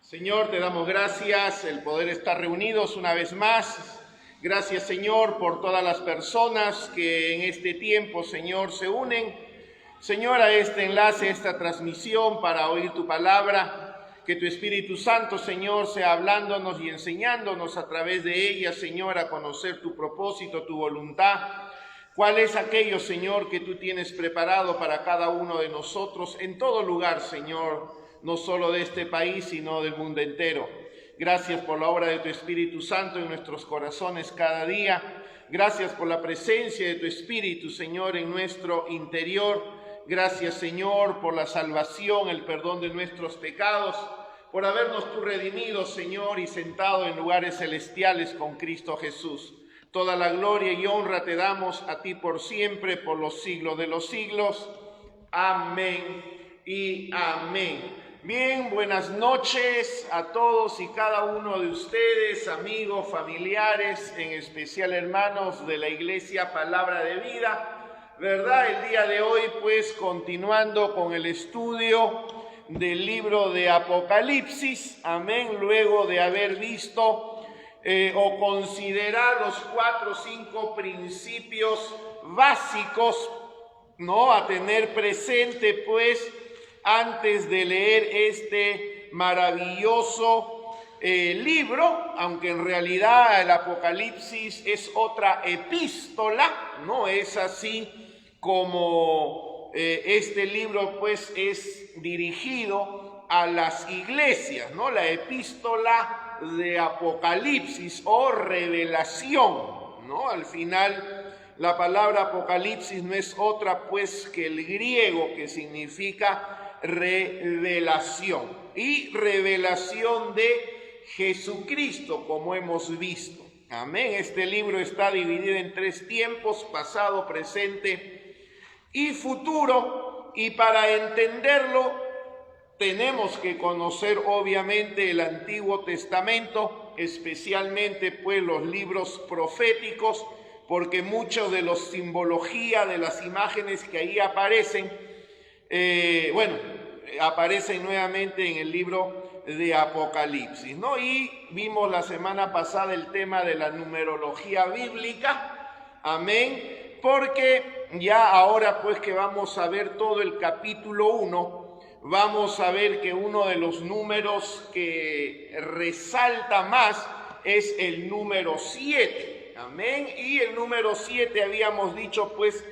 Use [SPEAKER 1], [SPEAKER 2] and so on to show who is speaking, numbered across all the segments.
[SPEAKER 1] Señor, te damos gracias el poder estar reunidos una vez más. Gracias, Señor, por todas las personas que en este tiempo, Señor, se unen, Señor, a este enlace, a esta transmisión para oír tu palabra. Que tu Espíritu Santo, Señor, sea hablándonos y enseñándonos a través de ella, Señor, a conocer tu propósito, tu voluntad. ¿Cuál es aquello, Señor, que tú tienes preparado para cada uno de nosotros en todo lugar, Señor? No solo de este país, sino del mundo entero. Gracias por la obra de tu Espíritu Santo en nuestros corazones cada día. Gracias por la presencia de tu Espíritu, Señor, en nuestro interior. Gracias, Señor, por la salvación, el perdón de nuestros pecados, por habernos tú redimido, Señor, y sentado en lugares celestiales con Cristo Jesús. Toda la gloria y honra te damos a ti por siempre, por los siglos de los siglos. Amén y amén. Bien, buenas noches a todos y cada uno de ustedes, amigos, familiares, en especial hermanos de la Iglesia Palabra de Vida. ¿Verdad? El día de hoy, pues, continuando con el estudio del libro de Apocalipsis, amén, luego de haber visto o considerar los 4 o 5 principios básicos, ¿no?, a tener presente, pues, antes de leer este maravilloso libro, aunque en realidad el Apocalipsis es otra epístola, no es así como este libro pues es dirigido a las iglesias, ¿no? La epístola de Apocalipsis o revelación, ¿no? Al final la palabra Apocalipsis no es otra pues que el griego, que significa revelación, y revelación de Jesucristo, como hemos visto. Amén. Este libro está dividido en 3 tiempos: pasado, presente y futuro, y para entenderlo tenemos que conocer obviamente el Antiguo Testamento, especialmente pues los libros proféticos, porque mucho de la simbología de las imágenes que ahí aparecen aparecen nuevamente en el libro de Apocalipsis, ¿no? Y vimos la semana pasada el tema de la numerología bíblica, amén, porque ya ahora pues que vamos a ver todo el capítulo 1, vamos a ver que uno de los números que resalta más es el número 7, amén, y el número 7 habíamos dicho pues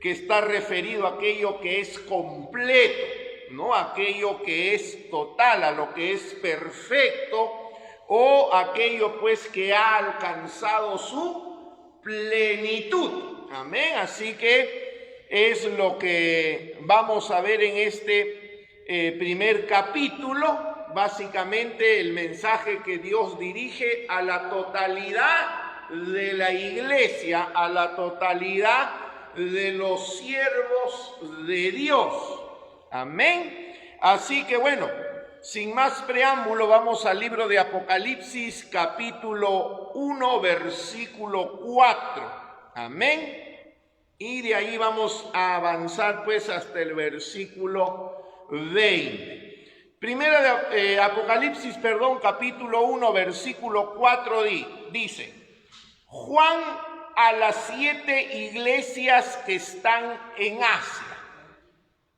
[SPEAKER 1] que está referido a aquello que es completo, ¿no? Aquello que es total, a lo que es perfecto, o aquello pues que ha alcanzado su plenitud. Amén. Así que es lo que vamos a ver en este primer capítulo. Básicamente el mensaje que Dios dirige a la totalidad de la iglesia, a la totalidad de los siervos de Dios. Amén. Así que bueno, sin más preámbulo, vamos al libro de Apocalipsis, capítulo 1, versículo 4. Amén. Y de ahí vamos a avanzar pues hasta el versículo 20. Primera de Apocalipsis, capítulo 1, versículo 4 dice: Juan a las 7 iglesias que están en Asia.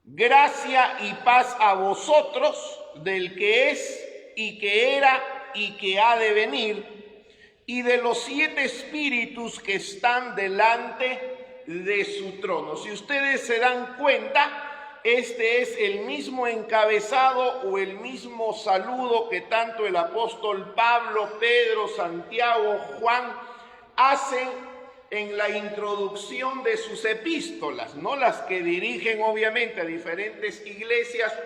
[SPEAKER 1] Gracia y paz a vosotros, del que es, y que era, y que ha de venir, y de los 7 espíritus que están delante de su trono. Si ustedes se dan cuenta, este es el mismo encabezado o el mismo saludo que tanto el apóstol Pablo, Pedro, Santiago, Juan hacen en la introducción de sus epístolas, no las que dirigen obviamente a diferentes iglesias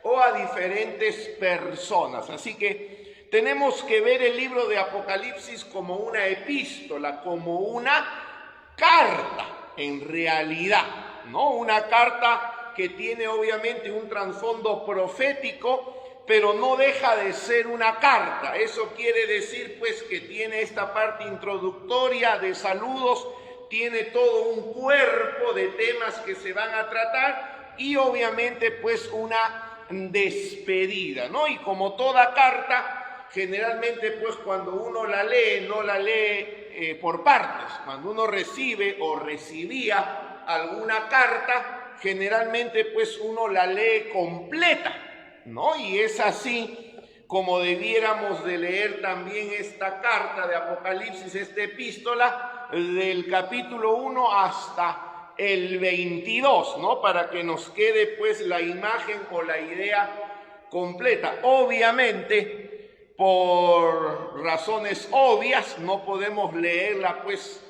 [SPEAKER 1] o a diferentes personas. Así que tenemos que ver el libro de Apocalipsis como una epístola, como una carta en realidad, ¿no? Una carta que tiene obviamente un trasfondo profético, pero no deja de ser una carta. Eso quiere decir pues que tiene esta parte introductoria de saludos, tiene todo un cuerpo de temas que se van a tratar y obviamente pues una despedida, ¿no? Y como toda carta, generalmente pues cuando uno la lee, no la lee por partes. Cuando uno recibe o recibía alguna carta, generalmente pues uno la lee completa, ¿no? Y es así como debiéramos de leer también esta carta de Apocalipsis, esta epístola, del capítulo 1 hasta el 22, ¿no? Para que nos quede pues la imagen o la idea completa. Obviamente, por razones obvias, no podemos leerla pues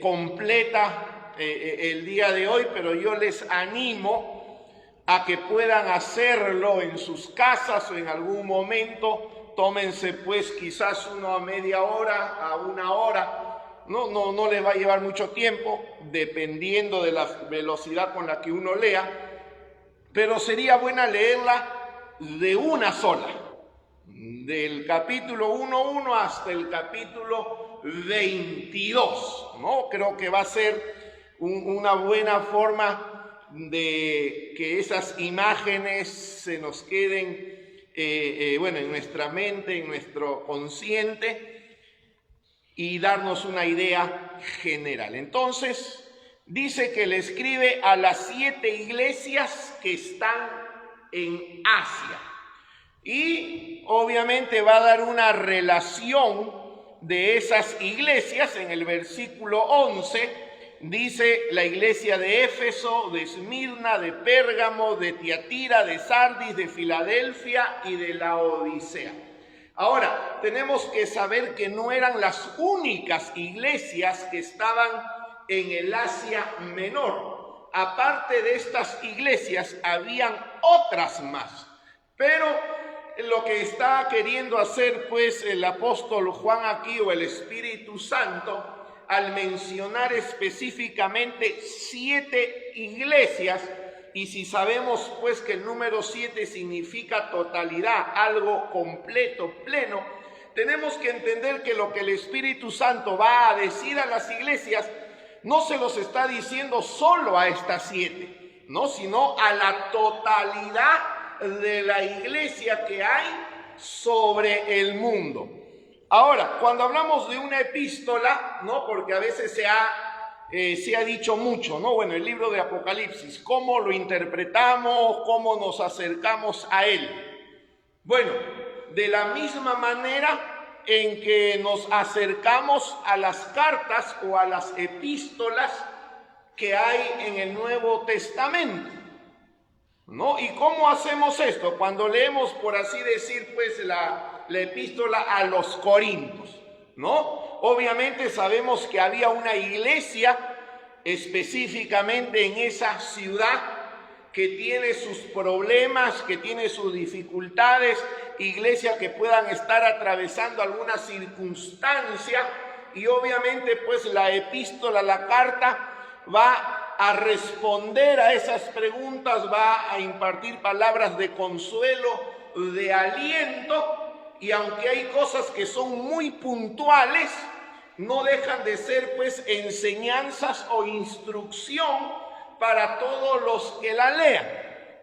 [SPEAKER 1] completa el día de hoy, pero yo les animo a que puedan hacerlo en sus casas o en algún momento. Tómense pues quizás uno a media hora, a una hora, no les va a llevar mucho tiempo, dependiendo de la velocidad con la que uno lea, pero sería buena leerla de una sola, del capítulo 1.1 hasta el capítulo 22, ¿no? Creo que va a ser una buena forma de que esas imágenes se nos queden en nuestra mente, en nuestro consciente, y darnos una idea general. Entonces, dice que le escribe a las 7 iglesias que están en Asia, y obviamente va a dar una relación de esas iglesias. En el versículo 11 dice la iglesia de Éfeso, de Esmirna, de Pérgamo, de Tiatira, de Sardis, de Filadelfia y de Laodicea. Ahora, tenemos que saber que no eran las únicas iglesias que estaban en el Asia Menor. Aparte de estas iglesias, habían otras más. Pero lo que está queriendo hacer pues el apóstol Juan aquí, o el Espíritu Santo, al mencionar específicamente 7 iglesias, y si sabemos pues que el número 7 significa totalidad, algo completo, pleno, tenemos que entender que lo que el Espíritu Santo va a decir a las iglesias no se los está diciendo solo a estas 7, ¿no? Sino a la totalidad de la iglesia que hay sobre el mundo. Ahora, cuando hablamos de una epístola, ¿no? Porque a veces se ha dicho mucho, ¿no? Bueno, el libro de Apocalipsis, ¿cómo lo interpretamos? ¿Cómo nos acercamos a él? Bueno, de la misma manera en que nos acercamos a las cartas o a las epístolas que hay en el Nuevo Testamento, ¿no? ¿Y cómo hacemos esto? Cuando leemos, por así decir, pues la epístola a los Corintios, ¿no? Obviamente sabemos que había una iglesia específicamente en esa ciudad que tiene sus problemas, que tiene sus dificultades, iglesias que puedan estar atravesando alguna circunstancia, y obviamente pues la epístola, la carta, va a responder a esas preguntas, va a impartir palabras de consuelo, de aliento. Y aunque hay cosas que son muy puntuales, no dejan de ser pues enseñanzas o instrucción para todos los que la lean,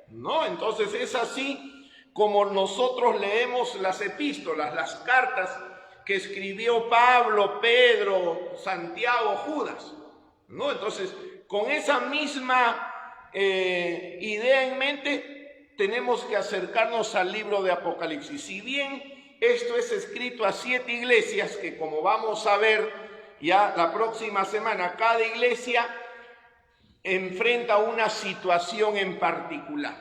[SPEAKER 1] ¿no? Entonces es así como nosotros leemos las epístolas, las cartas que escribió Pablo, Pedro, Santiago, Judas, ¿no? Entonces, con esa misma idea en mente, tenemos que acercarnos al libro de Apocalipsis. Si bien esto es escrito a 7 iglesias, que como vamos a ver ya la próxima semana, cada iglesia enfrenta una situación en particular,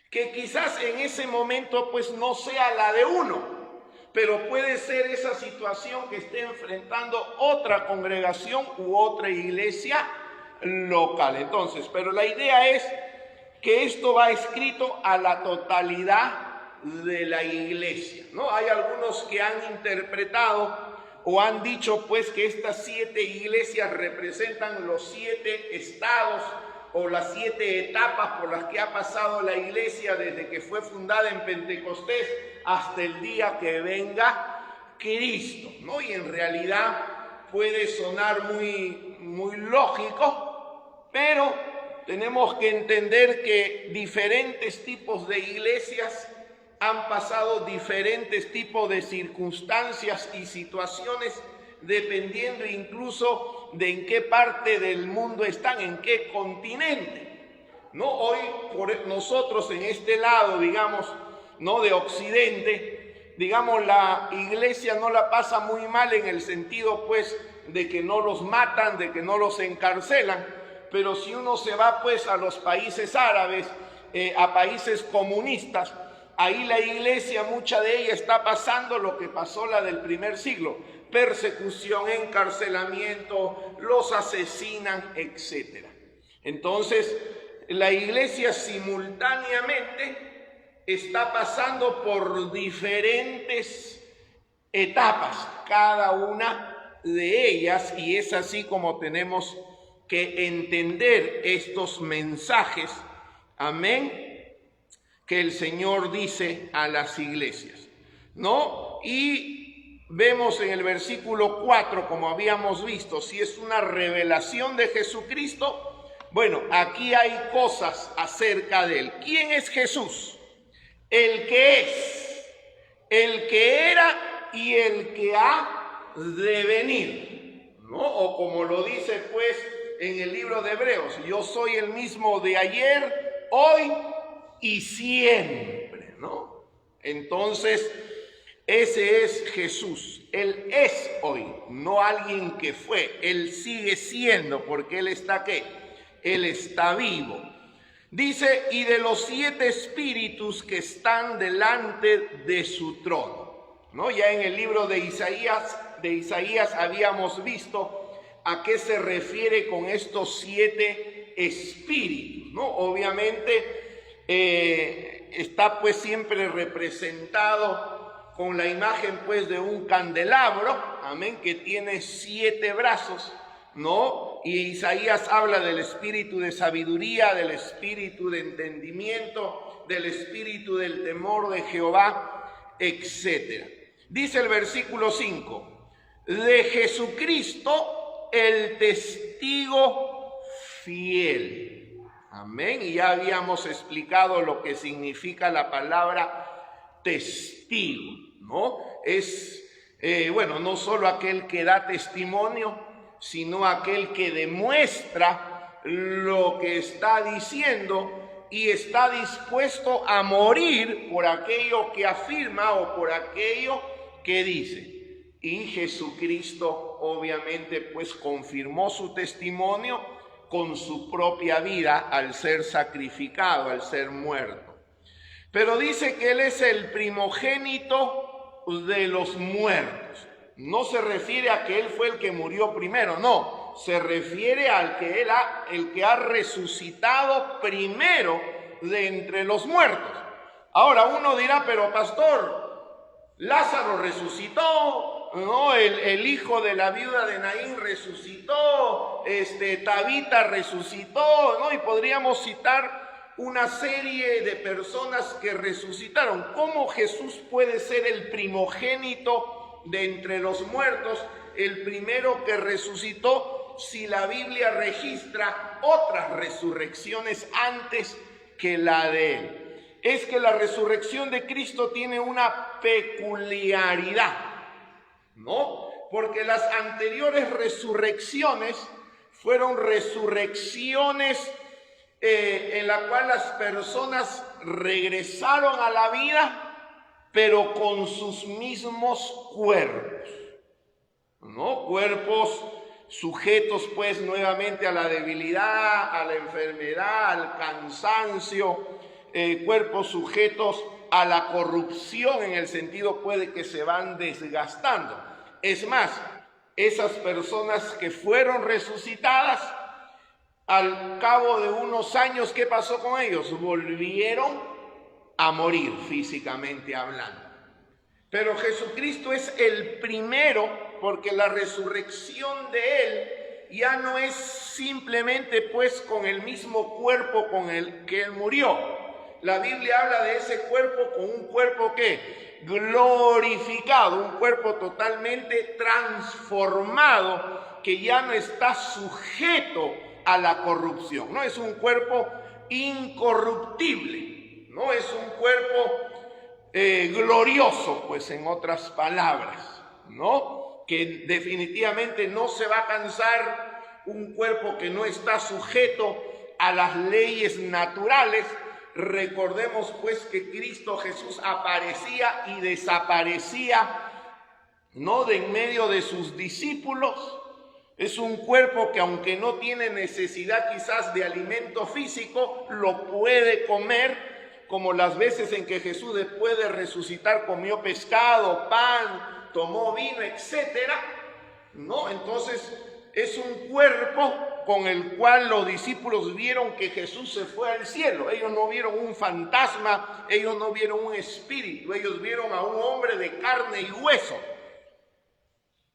[SPEAKER 1] que quizás en ese momento pues no sea la de uno, pero puede ser esa situación que esté enfrentando otra congregación u otra iglesia local. Entonces, pero la idea es que esto va escrito a la totalidad de la iglesia, ¿no? Hay algunos que han interpretado o han dicho pues que estas 7 iglesias representan los 7 estados o las 7 etapas por las que ha pasado la iglesia desde que fue fundada en Pentecostés hasta el día que venga Cristo, ¿no? Y en realidad puede sonar muy lógico, pero tenemos que entender que diferentes tipos de iglesias han pasado diferentes tipos de circunstancias y situaciones, dependiendo incluso de en qué parte del mundo están, en qué continente. ¿No? Hoy nosotros en este lado, digamos, ¿no?, de Occidente, digamos, la iglesia no la pasa muy mal en el sentido, pues, de que no los matan, de que no los encarcelan, pero si uno se va, pues, a los países árabes, a países comunistas, ahí la iglesia, mucha de ella está pasando lo que pasó la del primer siglo: persecución, encarcelamiento, los asesinan, etc. Entonces, la iglesia simultáneamente está pasando por diferentes etapas, cada una de ellas, y es así como tenemos que entender estos mensajes, amén, que el Señor dice a las iglesias, ¿no? Y vemos en el versículo 4, como habíamos visto, si es una revelación de Jesucristo. Bueno, aquí hay cosas acerca de él. ¿Quién es Jesús? El que es, el que era y el que ha de venir, ¿no? O como lo dice, pues, en el libro de Hebreos: yo soy el mismo de ayer, hoy y siempre, ¿no? Entonces, ese es Jesús. Él es hoy, no alguien que fue. Él sigue siendo, porque Él está ¿qué? Él está vivo. Dice: y de los 7 espíritus que están delante de su trono, ¿no? Ya en el libro de Isaías habíamos visto a qué se refiere con estos 7 espíritus, ¿no? Obviamente está, pues, siempre representado con la imagen, pues, de un candelabro, amén, que tiene 7 brazos, ¿no? Y Isaías habla del espíritu de sabiduría, del espíritu de entendimiento, del espíritu del temor de Jehová, etc. Dice el versículo 5: de Jesucristo el testigo fiel. Amén. Y ya habíamos explicado lo que significa la palabra testigo, ¿no? Es, bueno, no solo aquel que da testimonio, sino aquel que demuestra lo que está diciendo y está dispuesto a morir por aquello que afirma o por aquello que dice. Y Jesucristo, obviamente, pues, confirmó su testimonio con su propia vida al ser sacrificado, al ser muerto. Pero dice que Él es el primogénito de los muertos. No se refiere a que Él fue el que murió primero, no. Se refiere al que el que ha resucitado primero de entre los muertos. Ahora uno dirá: pero pastor, Lázaro resucitó, ¿no? El hijo de la viuda de Naín resucitó, Tabita resucitó, ¿no? Y podríamos citar una serie de personas que resucitaron. ¿Cómo Jesús puede ser el primogénito de entre los muertos, el primero que resucitó, si la Biblia registra otras resurrecciones antes que la de Él? Es que la resurrección de Cristo tiene una peculiaridad, ¿no? Porque las anteriores resurrecciones fueron resurrecciones en la cual las personas regresaron a la vida, pero con sus mismos cuerpos, ¿no? Cuerpos sujetos, pues, nuevamente a la debilidad, a la enfermedad, al cansancio, cuerpos sujetos a la corrupción, en el sentido, puede que se van desgastando. Es más, esas personas que fueron resucitadas, al cabo de unos años, ¿qué pasó con ellos? Volvieron a morir físicamente hablando. Pero Jesucristo es el primero, porque la resurrección de Él ya no es simplemente, pues, con el mismo cuerpo con el que Él murió. La Biblia habla de ese cuerpo con un cuerpo ¿qué? Glorificado, un cuerpo totalmente transformado, que ya no está sujeto a la corrupción. No es un cuerpo incorruptible, no es un cuerpo glorioso, pues en otras palabras, ¿no? Que definitivamente no se va a cansar, un cuerpo que no está sujeto a las leyes naturales. Recordemos pues que Cristo Jesús aparecía y desaparecía, no de en medio de sus discípulos. Es un cuerpo que, aunque no tiene necesidad quizás de alimento físico, lo puede comer, como las veces en que Jesús, después de resucitar, comió pescado, pan, tomó vino, etcétera, ¿no? Entonces es un cuerpo con el cual los discípulos vieron que Jesús se fue al cielo. Ellos no vieron un fantasma, ellos no vieron un espíritu, ellos vieron a un hombre de carne y hueso,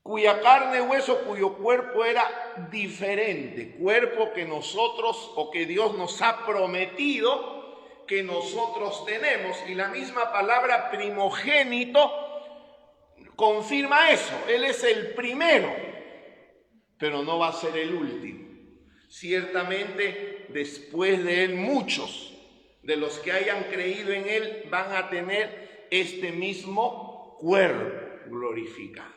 [SPEAKER 1] cuya carne y hueso, cuyo cuerpo era diferente, cuerpo que nosotros o que Dios nos ha prometido que nosotros tenemos. Y la misma palabra primogénito confirma eso. Él es el primero, pero no va a ser el último. Ciertamente después de él muchos de los que hayan creído en él van a tener este mismo cuerpo glorificado.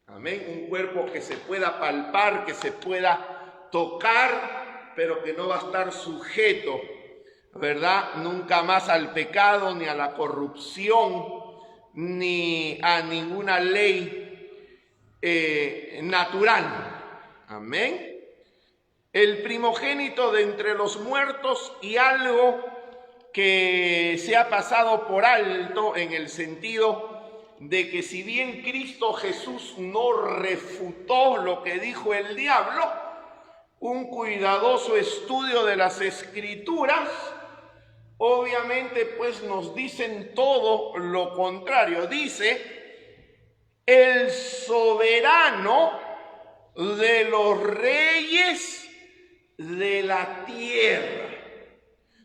[SPEAKER 1] Amén. Un cuerpo que se pueda palpar, que se pueda tocar, pero que no va a estar sujeto, ¿verdad?, nunca más al pecado, ni a la corrupción, ni a ninguna ley natural. Amén. El primogénito de entre los muertos, y algo que se ha pasado por alto en el sentido de que si bien Cristo Jesús no refutó lo que dijo el diablo, un cuidadoso estudio de las Escrituras obviamente pues nos dicen todo lo contrario. Dice: el soberano de los reyes de la tierra.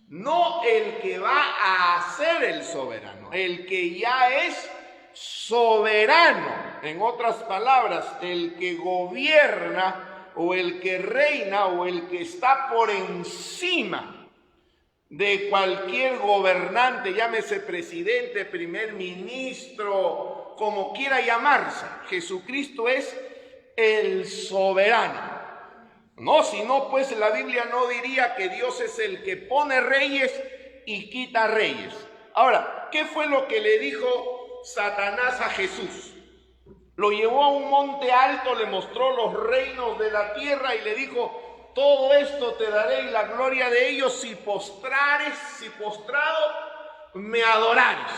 [SPEAKER 1] No el que va a ser el soberano, el que ya es soberano. En otras palabras, el que gobierna o el que reina o el que está por encima de cualquier gobernante, llámese presidente, primer ministro, como quiera llamarse. Jesucristo es el soberano. No, si no, pues la Biblia no diría que Dios es el que pone reyes y quita reyes. Ahora, ¿qué fue lo que le dijo Satanás a Jesús? Lo llevó a un monte alto, le mostró los reinos de la tierra y le dijo: todo esto te daré y la gloria de ellos si postrado me adorares.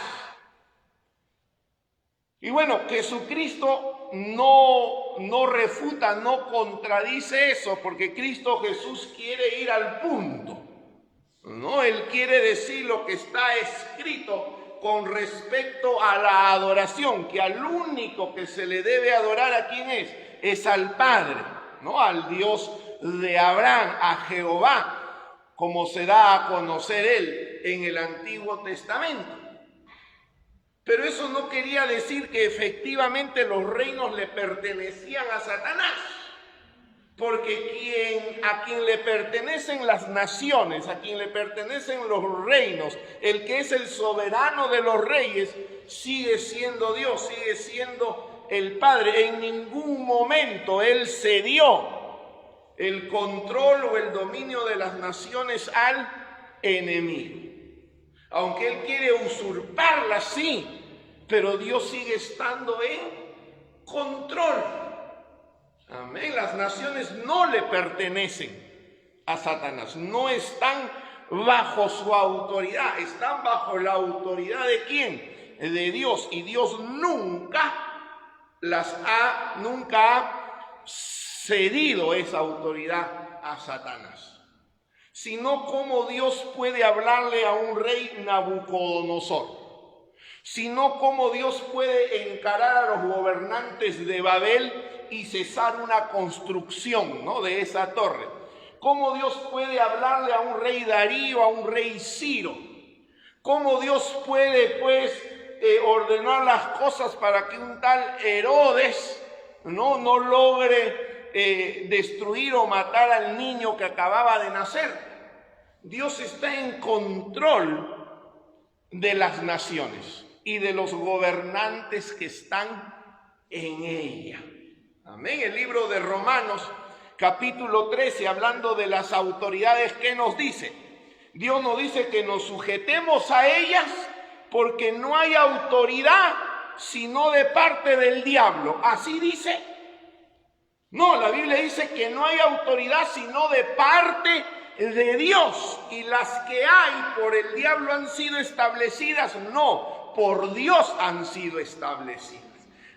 [SPEAKER 1] Y bueno, Jesucristo no refuta, no contradice eso, porque Cristo Jesús quiere ir al punto, ¿no? Él quiere decir lo que está escrito con respecto a la adoración, que al único que se le debe adorar, ¿a quién es? Es al Padre, ¿no? Al Dios de Abraham, a Jehová, como se da a conocer él en el Antiguo Testamento. Pero eso no quería decir que efectivamente los reinos le pertenecían a Satanás, porque a quien le pertenecen las naciones, a quien le pertenecen los reinos, el que es el soberano de los reyes, sigue siendo Dios, sigue siendo el Padre. En ningún momento él cedió el control o el dominio de las naciones al enemigo. Aunque él quiere usurparla, sí, pero Dios sigue estando en control. Amén. Las naciones no le pertenecen a Satanás, no están bajo su autoridad, están bajo la autoridad ¿de quién? De Dios. Y Dios nunca ha cedido esa autoridad a Satanás. Sino cómo Dios puede hablarle a un rey Nabucodonosor, sino cómo Dios puede encarar a los gobernantes de Babel y cesar una construcción, ¿no?, de esa torre. Cómo Dios puede hablarle a un rey Darío, a un rey Ciro. Cómo Dios puede pues ordenar las cosas para que un tal Herodes no logre destruir o matar al niño que acababa de nacer. Dios está en control de las naciones y de los gobernantes que están en ella. Amén. El libro de Romanos, capítulo 13, hablando de las autoridades, ¿qué nos dice? Dios nos dice que nos sujetemos a ellas porque no hay autoridad sino de parte del diablo. ¿Así dice? No, la Biblia dice que no hay autoridad sino de parte de Dios, y las que hay por el diablo han sido establecidas, no, por Dios han sido establecidas.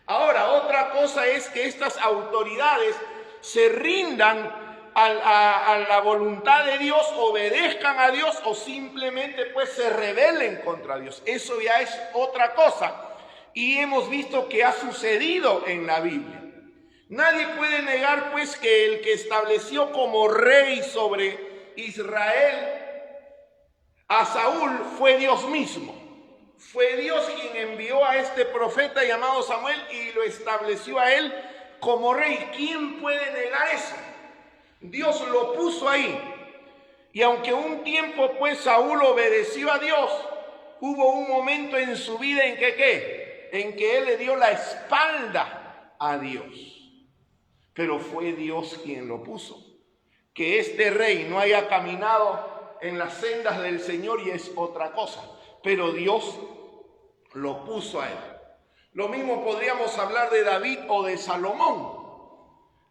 [SPEAKER 1] Ahora, otra cosa es que estas autoridades se rindan a la voluntad de Dios, obedezcan a Dios o simplemente pues se rebelen contra Dios. Eso ya es otra cosa y hemos visto que ha sucedido en la Biblia. Nadie puede negar pues que el que estableció como rey sobre Israel a Saúl fue Dios mismo. Fue Dios quien envió a este profeta llamado Samuel y lo estableció a él como rey. ¿Quién puede negar eso? Dios lo puso ahí. Y aunque un tiempo pues Saúl obedeció a Dios, hubo un momento en su vida en que ¿qué? En que él le dio la espalda a Dios. Pero fue Dios quien lo puso. Que este rey no haya caminado en las sendas del Señor y es otra cosa, pero Dios lo puso a él. Lo mismo podríamos hablar de David o de Salomón,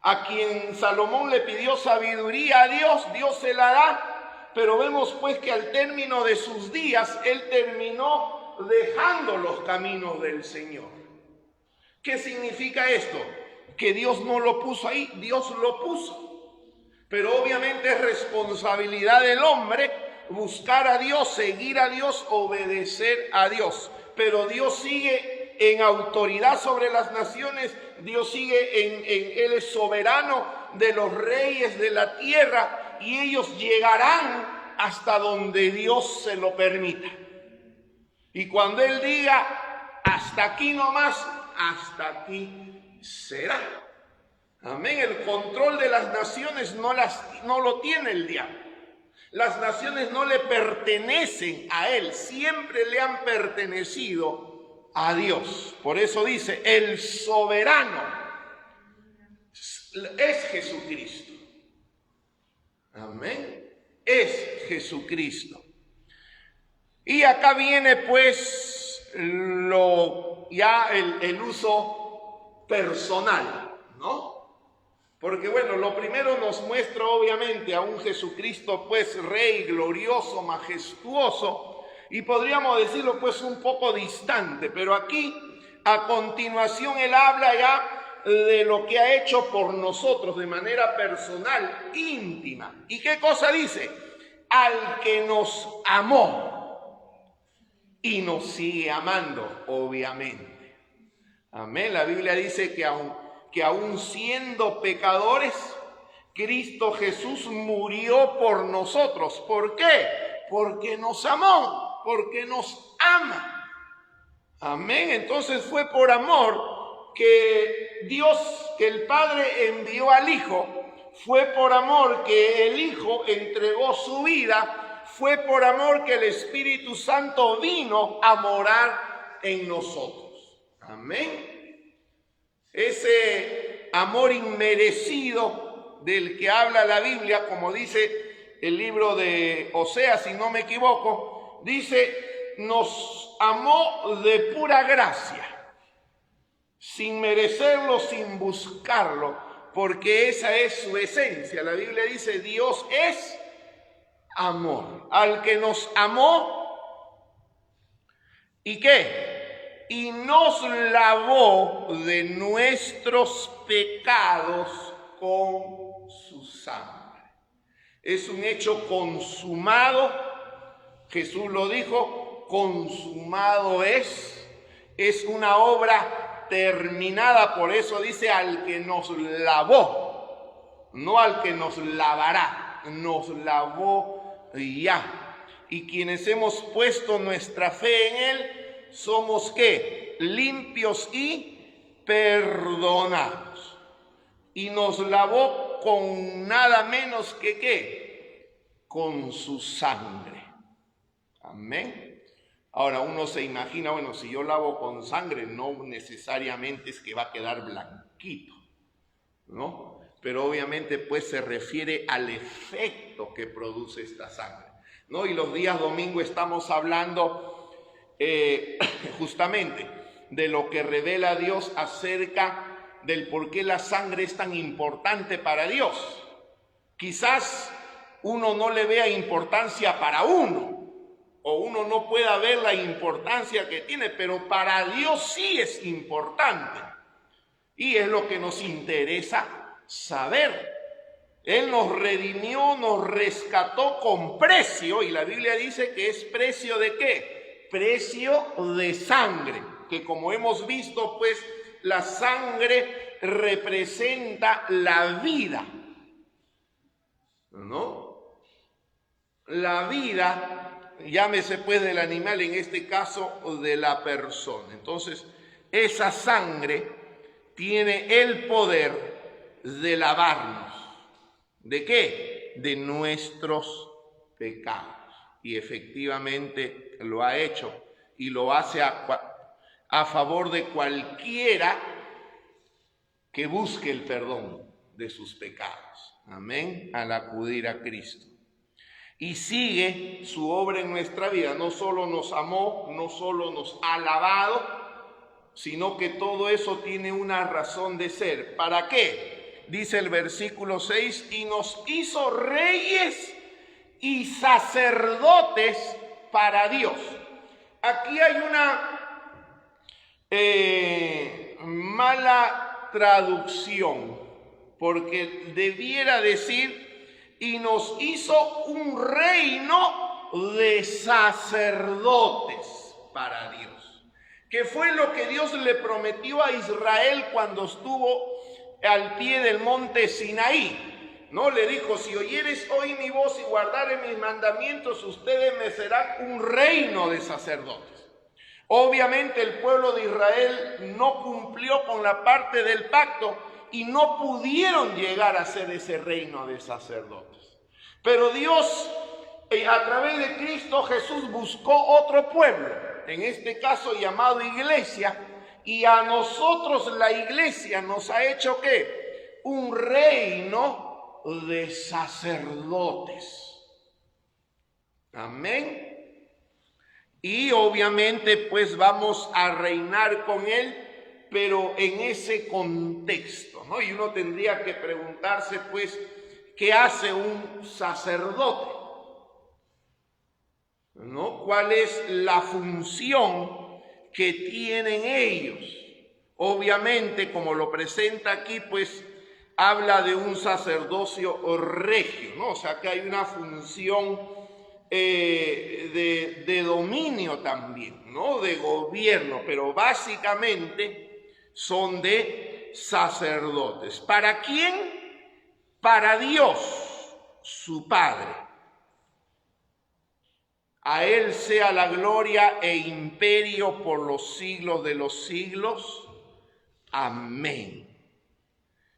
[SPEAKER 1] a quien Salomón le pidió sabiduría a Dios, Dios se la da, pero vemos pues que al término de sus días él terminó dejando los caminos del Señor. ¿Qué significa esto? Que Dios no lo puso ahí, Dios lo puso. Pero obviamente es responsabilidad del hombre buscar a Dios, seguir a Dios, obedecer a Dios. Pero Dios sigue en autoridad sobre las naciones, Dios sigue Él es soberano de los reyes de la tierra y ellos llegarán hasta donde Dios se lo permita. Y cuando Él diga, hasta aquí nomás, hasta aquí será. Amén. El control de las naciones no lo tiene el diablo. Las naciones no le pertenecen a él, siempre le han pertenecido a Dios. Por eso dice, el soberano es Jesucristo. Amén. Es Jesucristo. Y acá viene pues el uso personal, ¿no? Porque bueno, lo primero nos muestra obviamente a un Jesucristo pues rey, glorioso, majestuoso, y podríamos decirlo pues un poco distante, pero aquí a continuación él habla ya de lo que ha hecho por nosotros de manera personal, íntima. ¿Y qué cosa dice? Al que nos amó y nos sigue amando, obviamente. Amén. La Biblia dice que aún siendo pecadores, Cristo Jesús murió por nosotros. ¿Por qué? Porque nos amó, porque nos ama. Amén. Entonces fue por amor que Dios, que el Padre envió al Hijo. Fue por amor que el Hijo entregó su vida. Fue por amor que el Espíritu Santo vino a morar en nosotros. Amén. Ese amor inmerecido del que habla la Biblia, como dice el libro de Oseas, si no me equivoco, dice, nos amó de pura gracia, sin merecerlo, sin buscarlo, porque esa es su esencia. La Biblia dice, Dios es amor. Al que nos amó, ¿y qué? Y nos lavó de nuestros pecados con su sangre. Es un hecho consumado. Jesús lo dijo, consumado es. Es una obra terminada, por eso dice al que nos lavó, no al que nos lavará, nos lavó ya. Y quienes hemos puesto nuestra fe en él, somos ¿qué? Limpios y perdonados. y nos lavó con nada menos que ¿qué? Con su sangre. Amén. Ahora uno se imagina, bueno, si yo lavo con sangre, no necesariamente es que va a quedar blanquito, ¿no? Pero obviamente pues se refiere al efecto que produce esta sangre, ¿no? Y los días domingo estamos hablando justamente de lo que revela Dios acerca del por qué la sangre es tan importante para Dios. Quizás uno no le vea importancia para uno, o uno no pueda ver la importancia que tiene, pero para Dios sí es importante. Y es lo que nos interesa saber. Él nos redimió, nos rescató con precio, y la Biblia dice que es precio ¿de qué? Precio de sangre, que como hemos visto, pues la sangre representa la vida, ¿no? La vida, llámese pues del animal, en este caso de la persona. Entonces, esa sangre tiene el poder de lavarnos. ¿De qué? De nuestros pecados. Y efectivamente lo ha hecho y lo hace a favor de cualquiera que busque el perdón de sus pecados. Amén. Al acudir a Cristo. Y sigue su obra en nuestra vida. No solo nos amó, no solo nos ha lavado, sino que todo eso tiene una razón de ser. ¿Para qué? Dice el versículo 6, y nos hizo reyes y sacerdotes para Dios. Aquí hay una mala traducción, porque debiera decir, y nos hizo un reino de sacerdotes para Dios, que fue lo que Dios le prometió a Israel cuando estuvo al pie del monte Sinaí. No le dijo, si oyeres hoy mi voz y guardares mis mandamientos, ustedes me serán un reino de sacerdotes. Obviamente el pueblo de Israel no cumplió con la parte del pacto y no pudieron llegar a ser ese reino de sacerdotes. Pero Dios, a través de Cristo Jesús, buscó otro pueblo, en este caso llamado iglesia, y a nosotros la iglesia nos ha hecho ¿qué? Un reino de sacerdotes. Amén. Y obviamente pues vamos a reinar con él, pero en ese contexto, ¿no? Y uno tendría que preguntarse pues, ¿qué hace un sacerdote? ¿No? ¿Cuál es la función que tienen ellos? Obviamente, como lo presenta aquí, pues habla de un sacerdocio regio, ¿no? O sea que hay una función de dominio también, ¿no? De gobierno, pero básicamente son de sacerdotes. ¿Para quién? Para Dios, su Padre. A Él sea la gloria e imperio por los siglos de los siglos. Amén.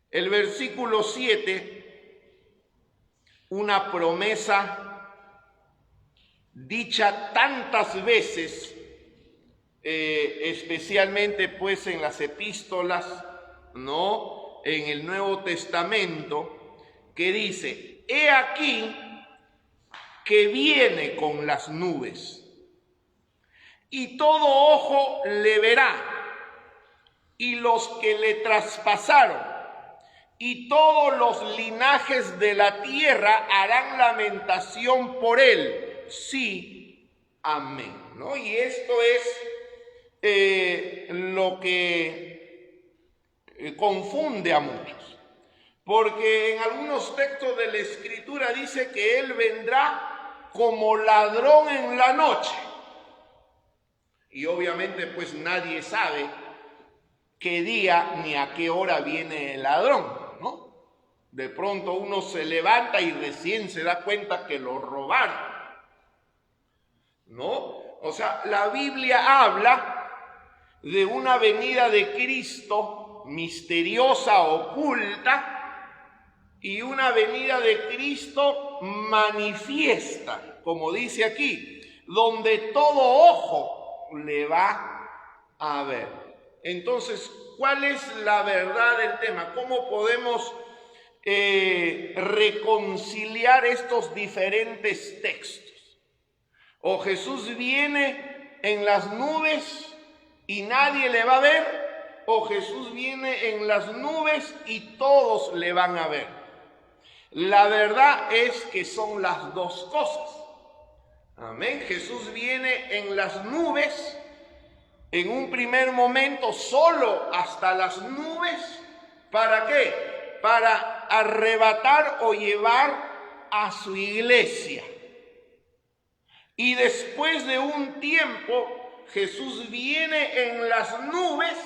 [SPEAKER 1] El versículo 7, una promesa dicha tantas veces, especialmente pues en las epístolas, ¿no? En el Nuevo Testamento, que dice, he aquí que viene con las nubes, y todo ojo le verá, y los que le traspasaron, y todos los linajes de la tierra harán lamentación por él. Sí, amén, ¿no? Y esto es lo que confunde a muchos, porque en algunos textos de la Escritura dice que Él vendrá como ladrón en la noche, y obviamente pues nadie sabe qué día ni a qué hora viene el ladrón, ¿no? De pronto uno se levanta y recién se da cuenta que lo robaron, ¿no? O sea, la Biblia habla de una venida de Cristo misteriosa, oculta, y una venida de Cristo manifiesta, como dice aquí, donde todo ojo le va a ver. Entonces, ¿cuál es la verdad del tema? ¿Cómo podemos reconciliar estos diferentes textos? O Jesús viene en las nubes y nadie le va a ver, o Jesús viene en las nubes y todos le van a ver. La verdad es que son las dos cosas. Amén. Jesús viene en las nubes, en un primer momento solo hasta las nubes. ¿Para qué? Para arrebatar o llevar a su iglesia. Y después de un tiempo, Jesús viene en las nubes,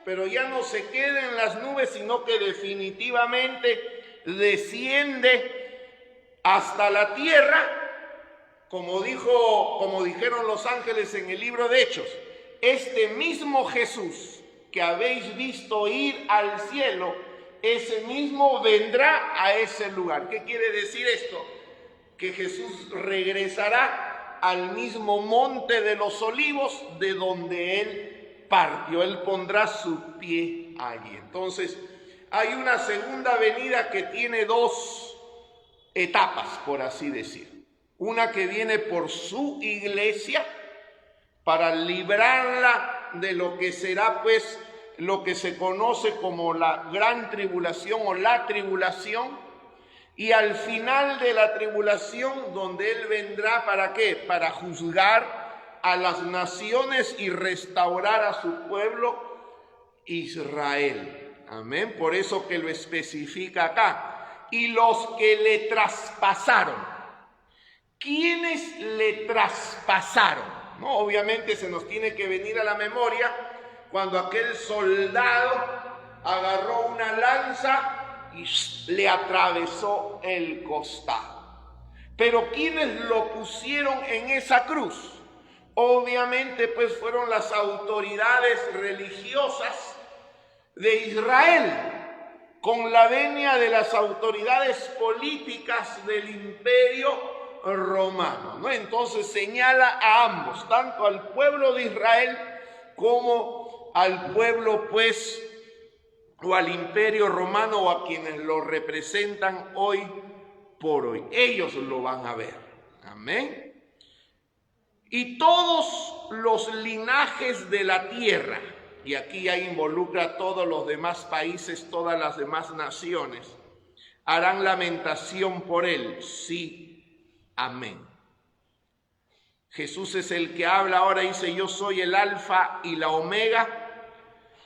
[SPEAKER 1] pero ya no se queda en las nubes, sino que definitivamente desciende hasta la tierra, como dijeron los ángeles en el libro de Hechos. Este mismo Jesús que habéis visto ir al cielo, ese mismo vendrá a ese lugar. ¿Qué quiere decir esto? Que Jesús regresará al mismo monte de los olivos de donde él partió. Él pondrá su pie allí. Entonces, hay una segunda venida que tiene dos etapas, por así decir. Una que viene por su iglesia para librarla de lo que será, pues, lo que se conoce como la gran tribulación o la tribulación. Y al final de la tribulación, donde él vendrá, ¿para qué? Para juzgar a las naciones y restaurar a su pueblo Israel. Amén. Por eso que lo especifica acá. Y los que le traspasaron. ¿Quiénes le traspasaron? ¿No? Obviamente se nos tiene que venir a la memoria cuando aquel soldado agarró una lanza y le atravesó el costado. Pero ¿quiénes lo pusieron en esa cruz? Obviamente pues fueron las autoridades religiosas de Israel, con la venia de las autoridades políticas del imperio romano, ¿no? Entonces señala a ambos, tanto al pueblo de Israel como al pueblo, pues, o al imperio romano, o a quienes lo representan hoy por hoy. Ellos lo van a ver. Amén. Y todos los linajes de la tierra, y aquí ya involucra a todos los demás países, todas las demás naciones, harán lamentación por él. Sí. Amén. Jesús es el que habla ahora, dice: yo soy el alfa y la omega,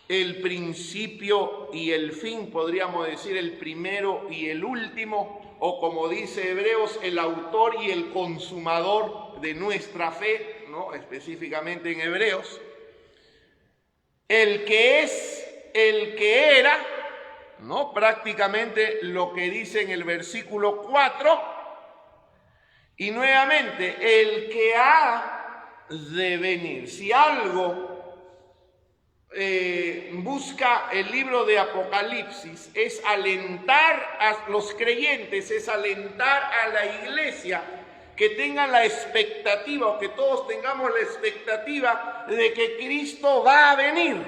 [SPEAKER 1] el principio y el fin, podríamos decir el primero y el último, o como dice Hebreos, el autor y el consumador de nuestra fe, ¿no? Específicamente en Hebreos. El que es, el que era, ¿no? Prácticamente lo que dice en el versículo 4. Y nuevamente, el que ha de venir. Si algo busca el libro de Apocalipsis, es alentar a los creyentes, es alentar a la iglesia que tengan la expectativa, o que todos tengamos la expectativa de que Cristo va a venir,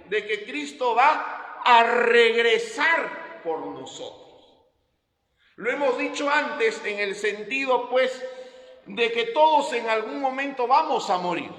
[SPEAKER 1] de que Cristo va a regresar por nosotros. Lo hemos dicho antes en el sentido, pues, de que todos en algún momento vamos a morir.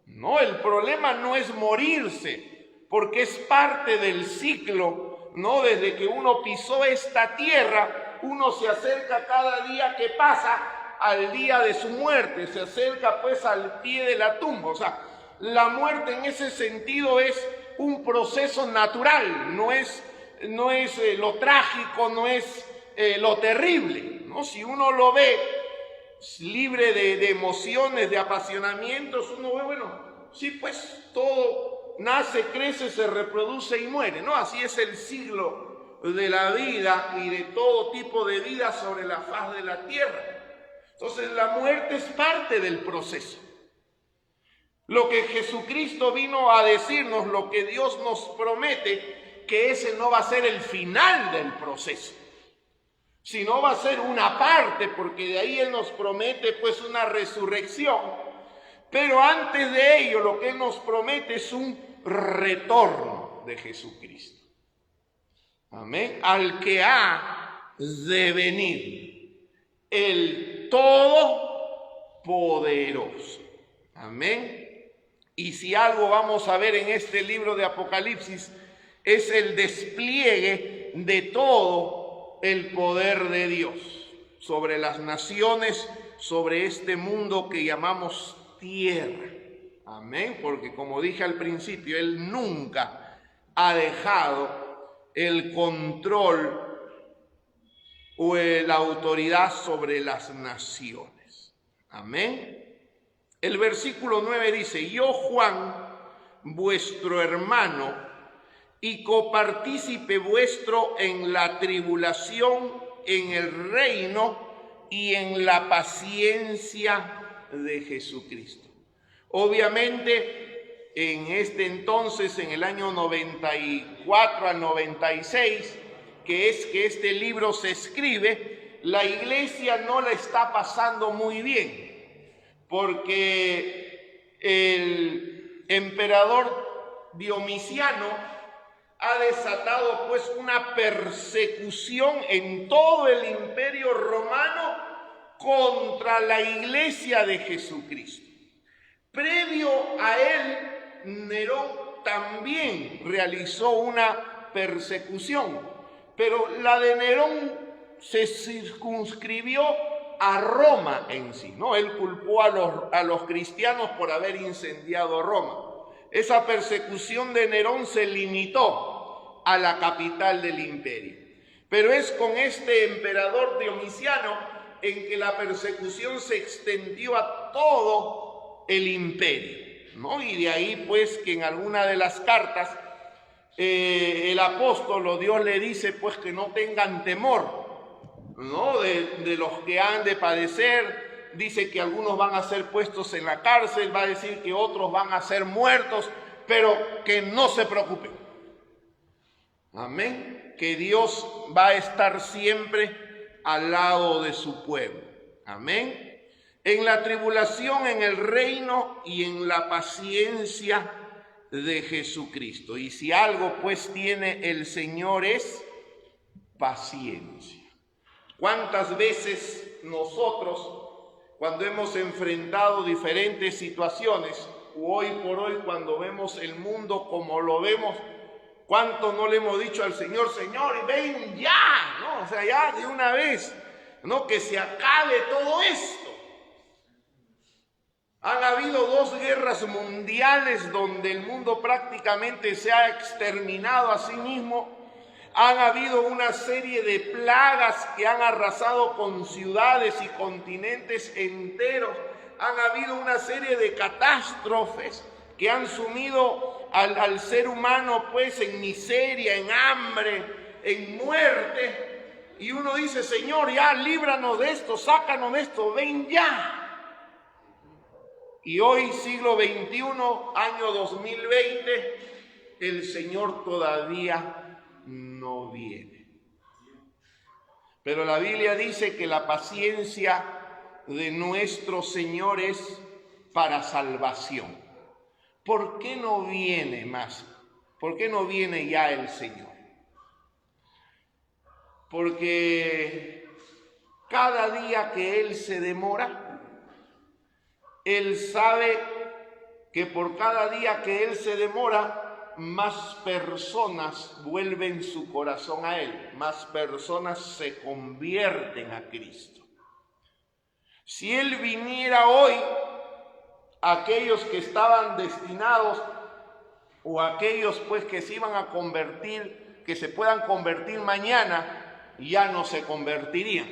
[SPEAKER 1] No, el problema no es morirse, porque es parte del ciclo, ¿no? Desde que uno pisó esta tierra, uno se acerca cada día que pasa al día de su muerte, se acerca pues al pie de la tumba. O sea, la muerte en ese sentido es un proceso natural, no es lo trágico, no es lo terrible, ¿no? Si uno lo ve libre de emociones, de apasionamientos, uno ve, bueno, sí, pues todo nace, crece, se reproduce y muere, ¿no? Así es el ciclo de la vida y de todo tipo de vida sobre la faz de la tierra. Entonces la muerte es parte del proceso. Lo que Jesucristo vino a decirnos, lo que Dios nos promete, que ese no va a ser el final del proceso, sino va a ser una parte, porque de ahí Él nos promete pues una resurrección. Pero antes de ello, lo que Él nos promete es un retorno de Jesucristo. Amén. Al que ha de venir, el Todopoderoso. Amén. Y si algo vamos a ver en este libro de Apocalipsis, es el despliegue de todo el poder de Dios sobre las naciones, sobre este mundo que llamamos tierra. Amén. Porque como dije al principio, Él nunca ha dejado el control o la autoridad sobre las naciones. Amén. El versículo 9 dice: yo, Juan, vuestro hermano y copartícipe vuestro en la tribulación, en el reino y en la paciencia de Jesucristo. Obviamente, en este entonces, en el año 94 al 96, que es que este libro se escribe, la iglesia no la está pasando muy bien, porque el emperador Dionisiano ha desatado pues una persecución en todo el imperio romano contra la iglesia de Jesucristo. Previo a él, Nerón también realizó una persecución, pero la de Nerón se circunscribió a Roma en sí, ¿no? Él culpó a los cristianos por haber incendiado Roma. Esa persecución de Nerón se limitó a la capital del imperio. Pero es con este emperador Dionisiano en que la persecución se extendió a todo el imperio, ¿no? Y de ahí pues que en alguna de las cartas el apóstol o Dios le dice pues que no tengan temor, ¿no? De los que han de padecer. Dice que algunos van a ser puestos en la cárcel, va a decir que otros van a ser muertos, pero que no se preocupen. Amén. Que Dios va a estar siempre al lado de su pueblo. Amén. En la tribulación, en el reino y en la paciencia de Jesucristo. Y si algo pues tiene el Señor es paciencia. ¿Cuántas veces nosotros, cuando hemos enfrentado diferentes situaciones, hoy por hoy cuando vemos el mundo como lo vemos, cuánto no le hemos dicho al Señor: Señor, ven ya, ¿no? O sea, ya de una vez, ¿no? Que se acabe todo esto. Han habido 2 guerras mundiales donde el mundo prácticamente se ha exterminado a sí mismo. Han habido una serie de plagas que han arrasado con ciudades y continentes enteros. Han habido una serie de catástrofes que han sumido al ser humano pues en miseria, en hambre, en muerte. Y uno dice: Señor, ya líbranos de esto, sácanos de esto, ven ya. Y hoy, siglo XXI, año 2020, el Señor todavía no viene. Pero la Biblia dice que la paciencia de nuestro Señor es para salvación. ¿Por qué no viene más? ¿Por qué no viene ya el Señor? Porque cada día que Él se demora, Él sabe que por cada día que Él se demora, más personas vuelven su corazón a Él, más personas se convierten a Cristo. Si Él viniera hoy, aquellos que estaban destinados o aquellos pues que se iban a convertir, que se puedan convertir mañana, ya no se convertirían.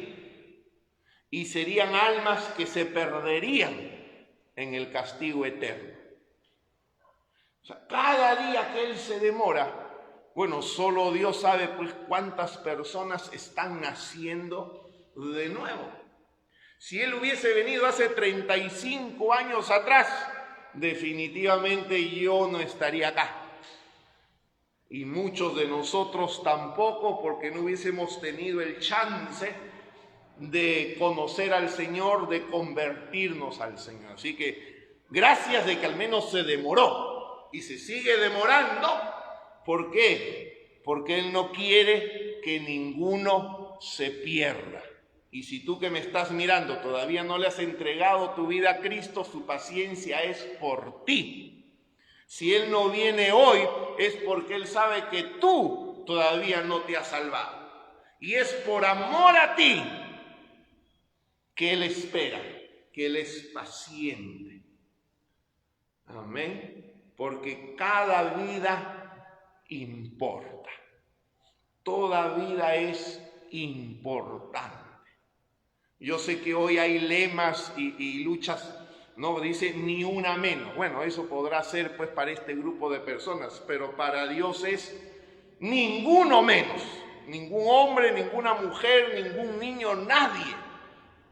[SPEAKER 1] Y serían almas que se perderían en el castigo eterno. O sea, cada día que Él se demora, bueno, solo Dios sabe pues cuántas personas están naciendo de nuevo. Si Él hubiese venido hace 35 años atrás, definitivamente yo no estaría acá. y muchos de nosotros tampoco, porque no hubiésemos tenido el chance de conocer al Señor, de convertirnos al Señor. Así que gracias de que al menos se demoró y se sigue demorando. ¿Por qué? Porque Él no quiere que ninguno se pierda. Y si tú que me estás mirando todavía no le has entregado tu vida a Cristo, su paciencia es por ti. Si Él no viene hoy, es porque Él sabe que tú todavía no te has salvado. Y es por amor a ti que Él espera, que Él es paciente. Amén. Porque cada vida importa. Toda vida es importante. Yo sé que hoy hay lemas y luchas, no dice ni una menos. Bueno, eso podrá ser pues para este grupo de personas, pero para Dios es ninguno menos. Ningún hombre, ninguna mujer, ningún niño, nadie.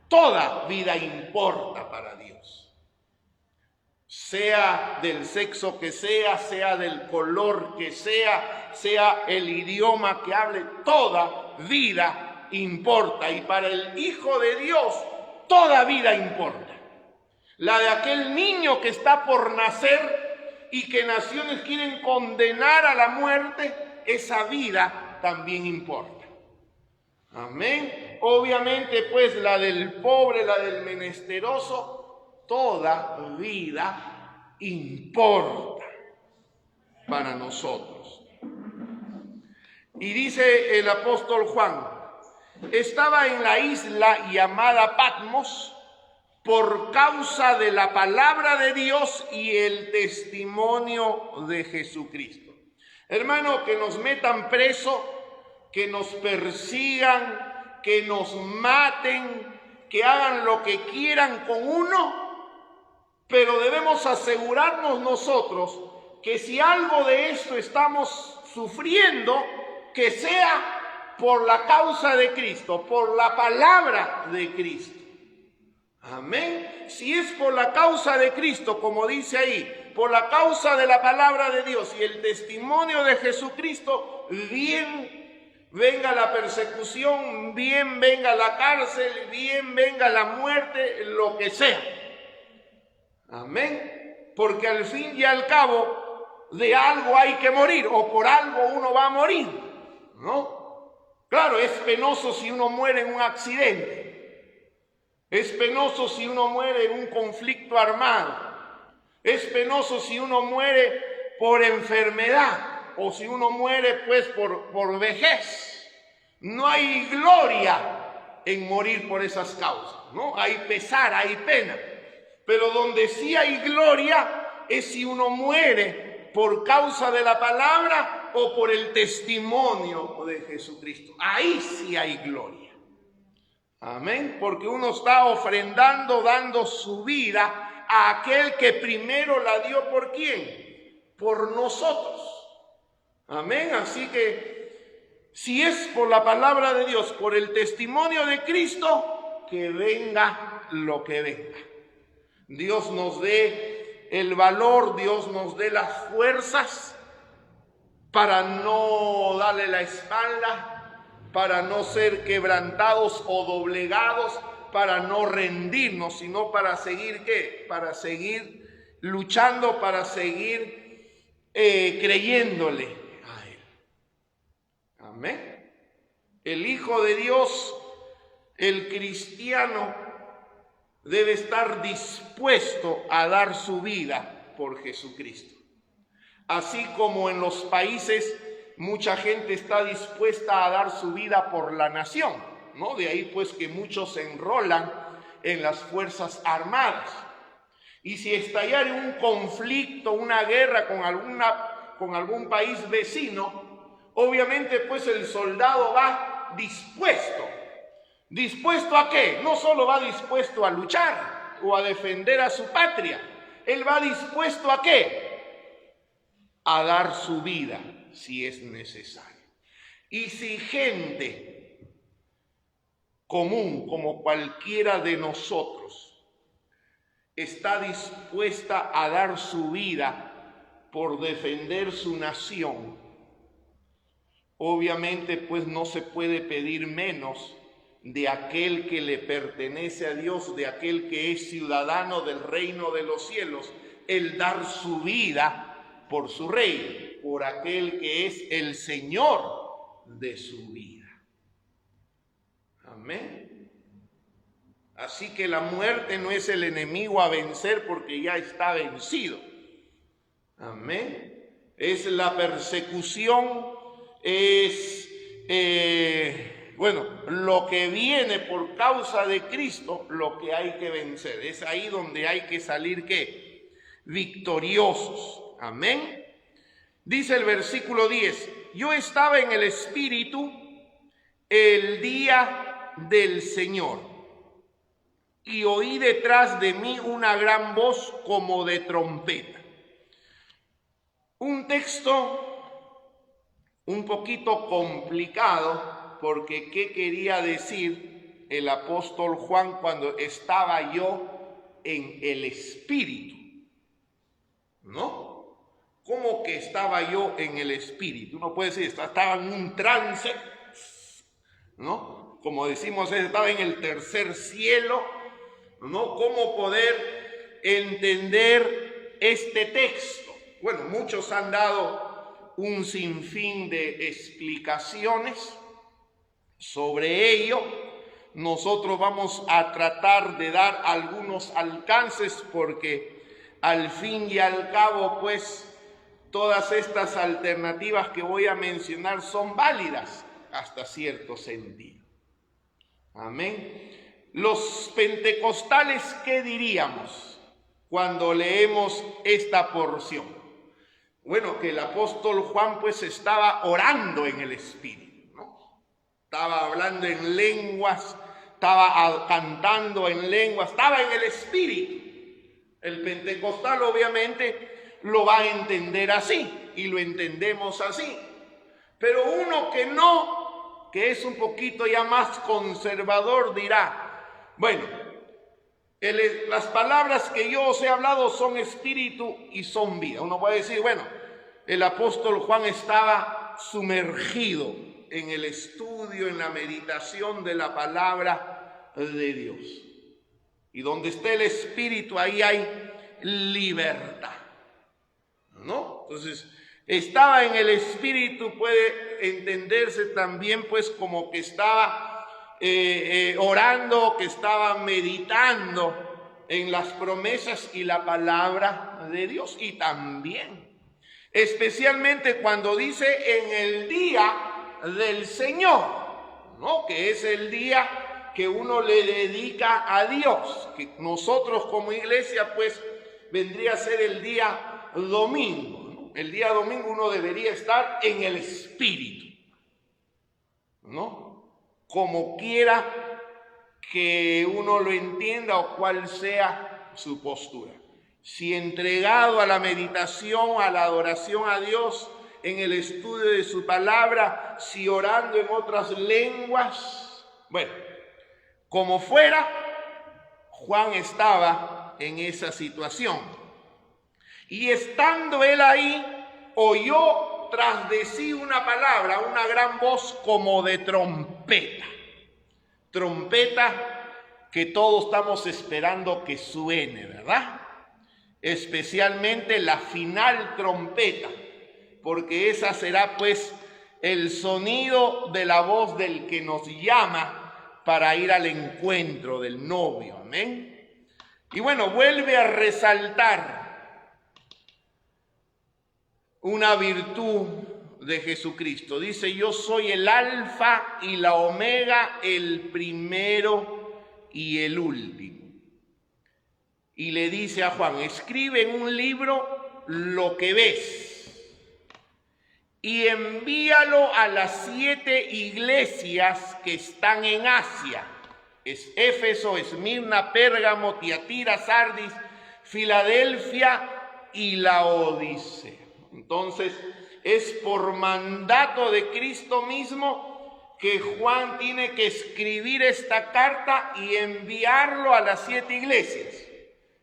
[SPEAKER 1] Toda vida importa para Dios. Sea del sexo que sea del color que sea el idioma que hable, toda vida importa. Y para el Hijo de Dios, toda vida importa. La de aquel niño que está por nacer y que naciones quieren condenar a la muerte, esa vida también importa. Amén. Obviamente, pues, la del pobre, la del menesteroso, toda vida importa para nosotros. Y dice el apóstol Juan, estaba en la isla llamada Patmos por causa de la palabra de Dios y el testimonio de Jesucristo. Hermano, que nos metan preso, que nos persigan, que nos maten, que hagan lo que quieran con uno, pero debemos asegurarnos nosotros que si algo de esto estamos sufriendo, que sea por la causa de Cristo, por la palabra de Cristo. Amén. Si es por la causa de Cristo, como dice ahí, por la causa de la palabra de Dios y el testimonio de Jesucristo, bien venga la persecución, bien venga la cárcel, bien venga la muerte, lo que sea. Amén. Porque al fin y al cabo de algo hay que morir, o por algo uno va a morir, ¿no? Claro, es penoso si uno muere en un accidente. Es penoso si uno muere en un conflicto armado. Es penoso si uno muere por enfermedad o si uno muere pues por vejez. No hay gloria en morir por esas causas, ¿no? Hay pesar, hay pena. Pero donde sí hay gloria es si uno muere por causa de la palabra o por el testimonio de Jesucristo. Ahí sí hay gloria. Amén, porque uno está ofrendando, dando su vida a aquel que primero la dio. ¿Por quién? Por nosotros. Amén, así que si es por la palabra de Dios, por el testimonio de Cristo, que venga lo que venga. Dios nos dé el valor, Dios nos dé las fuerzas para no darle la espalda, para no ser quebrantados o doblegados, para no rendirnos, sino para seguir, ¿qué? Para seguir luchando, para seguir creyéndole a Él. Amén. El Hijo de Dios, el cristiano, debe estar dispuesto a dar su vida por Jesucristo. Así como en los países mucha gente está dispuesta a dar su vida por la nación, ¿no? De ahí pues que muchos se enrolan en las Fuerzas Armadas. Y si estallara un conflicto, una guerra con algún país vecino, obviamente pues el soldado va dispuesto. ¿Dispuesto a qué? No solo va dispuesto a luchar o a defender a su patria. Él va dispuesto a qué? A dar su vida si es necesario. Y si gente común como cualquiera de nosotros está dispuesta a dar su vida por defender su nación, obviamente pues no se puede pedir menos de aquel que le pertenece a Dios, de aquel que es ciudadano del reino de los cielos, el dar su vida por su rey, por aquel que es el Señor de su vida. Amén. Así que la muerte no es el enemigo a vencer porque ya está vencido. Amén. Es la persecución, es lo que viene por causa de Cristo, lo que hay que vencer. Es ahí donde hay que salir, ¿qué? Victoriosos. Amén. Dice el versículo 10, yo estaba en el Espíritu el día del Señor y oí detrás de mí una gran voz como de trompeta. Un texto un poquito complicado, porque ¿qué quería decir el apóstol Juan cuando estaba yo en el Espíritu? ¿No? ¿Cómo que estaba yo en el Espíritu? Uno puede decir, estaba en un trance, ¿no? Como decimos, estaba en el tercer cielo, ¿no? ¿Cómo poder entender este texto? Bueno, muchos han dado un sinfín de explicaciones sobre ello. Nosotros vamos a tratar de dar algunos alcances porque al fin y al cabo, pues, todas estas alternativas que voy a mencionar son válidas hasta cierto sentido. Amén. Los pentecostales, ¿qué diríamos cuando leemos esta porción? Bueno, que el apóstol Juan pues estaba orando en el Espíritu, ¿no? Estaba hablando en lenguas, estaba cantando en lenguas, estaba en el Espíritu. El pentecostal obviamente lo va a entender así y lo entendemos así. Pero uno que no, que es un poquito ya más conservador, dirá, bueno, las palabras que yo os he hablado son espíritu y son vida. Uno puede decir, bueno, el apóstol Juan estaba sumergido en el estudio, en la meditación de la palabra de Dios. Y donde esté el espíritu, ahí hay libertad, ¿no? Entonces, estaba en el espíritu, puede entenderse también pues como que estaba orando, que estaba meditando en las promesas y la palabra de Dios. Y también, especialmente cuando dice en el día del Señor, ¿no? Que es el día que uno le dedica a Dios, que nosotros como iglesia pues vendría a ser el día domingo, ¿no? El día domingo uno debería estar en el Espíritu, ¿no? Como quiera que uno lo entienda o cual sea su postura. Si entregado a la meditación, a la adoración a Dios, en el estudio de su palabra, si orando en otras lenguas, bueno, como fuera, Juan estaba en esa situación. Y estando él ahí, oyó tras de sí una palabra, una gran voz como de trompeta. Trompeta que todos estamos esperando que suene, ¿verdad? Especialmente la final trompeta, porque esa será pues el sonido de la voz del que nos llama para ir al encuentro del novio, amén. Y bueno, vuelve a resaltar una virtud de Jesucristo. Dice, yo soy el alfa y la omega, el primero y el último. Y le dice a Juan, escribe en un libro lo que ves y envíalo a las 7 iglesias que están en Asia. Es Éfeso, Esmirna, Pérgamo, Tiatira, Sardis, Filadelfia y Laodicea. Entonces, es por mandato de Cristo mismo que Juan tiene que escribir esta carta y enviarlo a las 7 iglesias.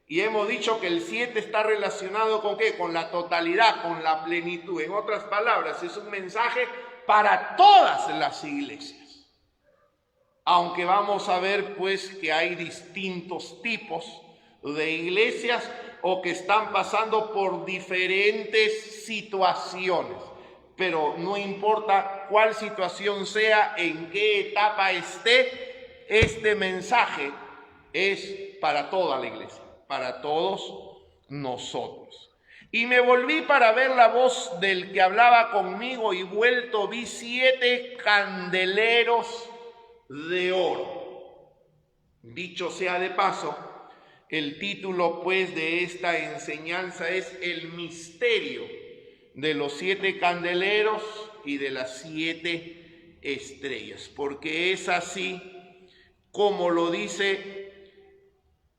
[SPEAKER 1] Y hemos dicho que el 7 está relacionado con ¿qué? Con la totalidad, con la plenitud. En otras palabras, es un mensaje para todas las iglesias. Aunque vamos a ver pues que hay distintos tipos de iglesias o que están pasando por diferentes situaciones. Pero no importa cuál situación sea, en qué etapa esté, este mensaje es para toda la iglesia, para todos nosotros. Y me volví para ver la voz del que hablaba conmigo y vuelto vi 7 candeleros de oro. Dicho sea de paso, el título pues de esta enseñanza es el misterio de los 7 candeleros y de las 7 estrellas, porque es así como lo dice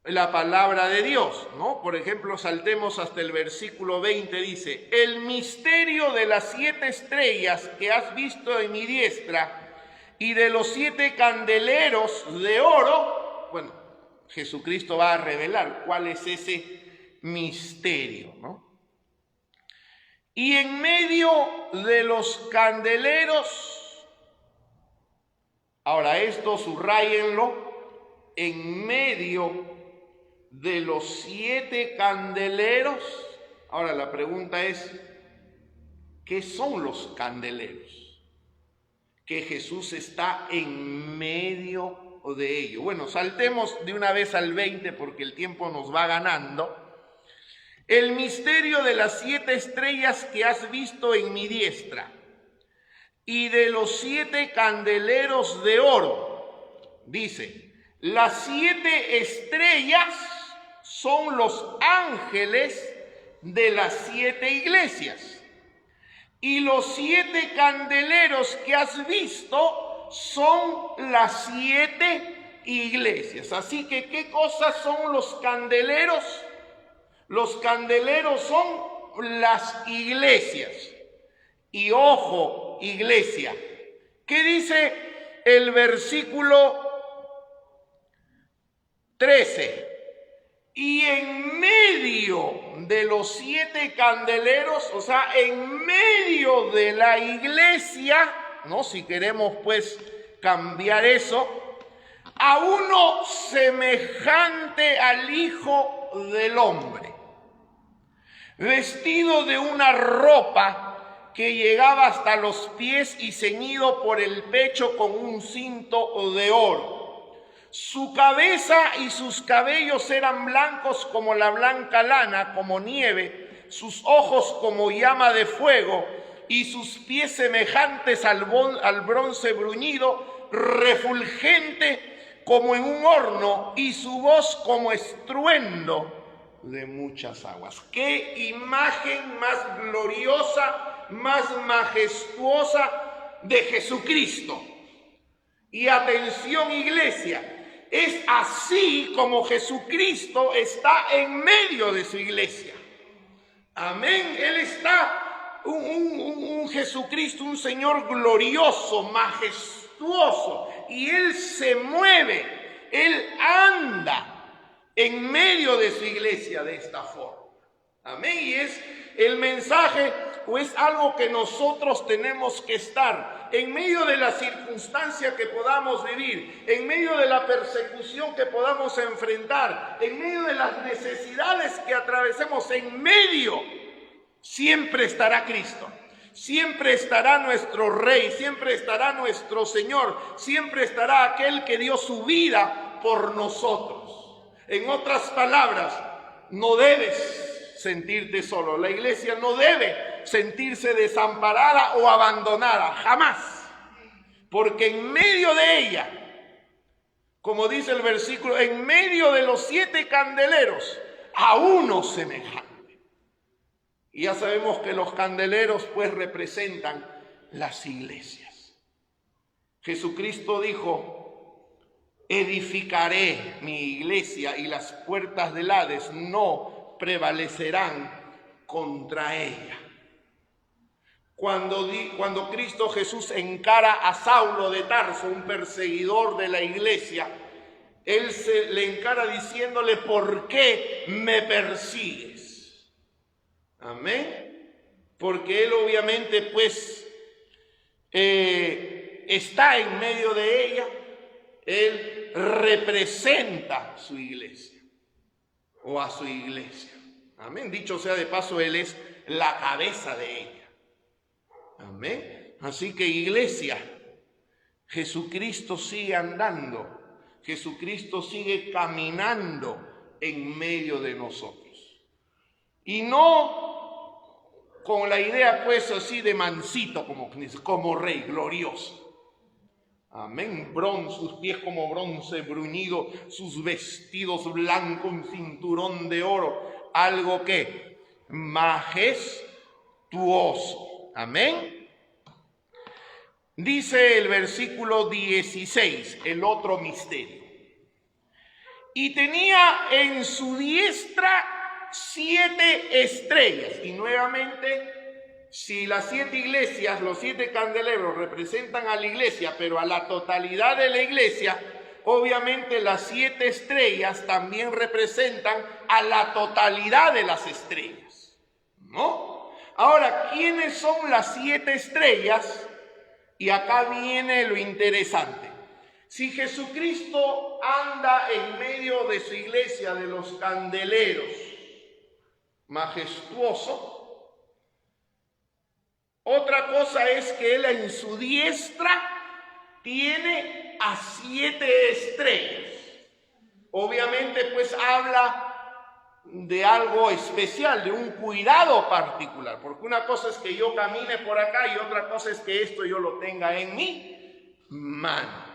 [SPEAKER 1] la palabra de Dios, ¿no? Por ejemplo, saltemos hasta el versículo 20, dice: el misterio de las 7 estrellas que has visto en mi diestra y de los 7 candeleros de oro. Bueno, Jesucristo va a revelar cuál es ese misterio, ¿no? Y en medio de los candeleros, ahora esto subráyenlo, en medio de los 7 candeleros, ahora la pregunta es, ¿qué son los candeleros? Que Jesús está en medio de ello. Bueno, saltemos de una vez al 20 porque el tiempo nos va ganando. El misterio de las 7 estrellas que has visto en mi diestra y de los 7 candeleros de oro. Dice, las 7 estrellas son los ángeles de las 7 iglesias. Y los 7 candeleros que has visto son las 7 iglesias. Así que, ¿qué cosas son los candeleros? Los candeleros son las iglesias. Y ojo, iglesia, ¿qué dice el versículo 13? Y en medio de los 7 candeleros, o sea, en medio de la iglesia, ¿no? Si queremos pues cambiar eso, a uno semejante al Hijo del Hombre, vestido de una ropa que llegaba hasta los pies y ceñido por el pecho con un cinto de oro. Su cabeza y sus cabellos eran blancos como la blanca lana, como nieve, sus ojos como llama de fuego y sus pies semejantes al bronce bruñido, refulgente como en un horno, y su voz como estruendo de muchas aguas. ¡Qué imagen más gloriosa, más majestuosa de Jesucristo! Y atención, iglesia, es así como Jesucristo está en medio de su iglesia. Amén. Él está, un Jesucristo, un Señor glorioso, majestuoso, y Él se mueve, Él anda en medio de su iglesia de esta forma. Amén. Y es el mensaje, o es algo que nosotros tenemos que estar en medio de la circunstancia que podamos vivir, en medio de la persecución que podamos enfrentar, en medio de las necesidades que atravesemos, en medio siempre estará Cristo. Siempre estará nuestro Rey, siempre estará nuestro Señor, siempre estará aquel que dio su vida por nosotros. En otras palabras, no debes sentirte solo. La iglesia no debe sentirse desamparada o abandonada, jamás. Porque en medio de ella, como dice el versículo, en medio de los 7 candeleros, a uno semejante. Y ya sabemos que los candeleros pues representan las iglesias. Jesucristo dijo, edificaré mi iglesia y las puertas del Hades no prevalecerán contra ella. Cuando Cristo Jesús encara a Saulo de Tarso, un perseguidor de la iglesia, Él le encara diciéndole, ¿por qué me persigues? Amén. Porque Él obviamente pues está en medio de ella, Él representa su iglesia o a su iglesia. Amén. Dicho sea de paso, Él es la cabeza de ella. Amén. Así que iglesia, Jesucristo sigue andando, Jesucristo sigue caminando en medio de nosotros. Y no con la idea pues así de mansito como rey glorioso. Amén. Sus pies como bronce bruñido, sus vestidos blancos, un cinturón de oro, algo que majestuoso. Amén. Dice el versículo 16, el otro misterio. Y tenía en su diestra 7 estrellas. Y nuevamente, si las 7 iglesias, los 7 candeleros representan a la iglesia, pero a la totalidad de la iglesia, obviamente las 7 estrellas también representan a la totalidad de las estrellas, ¿no? Ahora, ¿quiénes son las 7 estrellas? Y acá viene lo interesante. Si Jesucristo anda en medio de su iglesia, de los candeleros, majestuoso, otra cosa es que Él en su diestra tiene a 7 estrellas. Obviamente pues habla de algo especial, de un cuidado particular, porque una cosa es que yo camine por acá y otra cosa es que esto yo lo tenga en mi mano.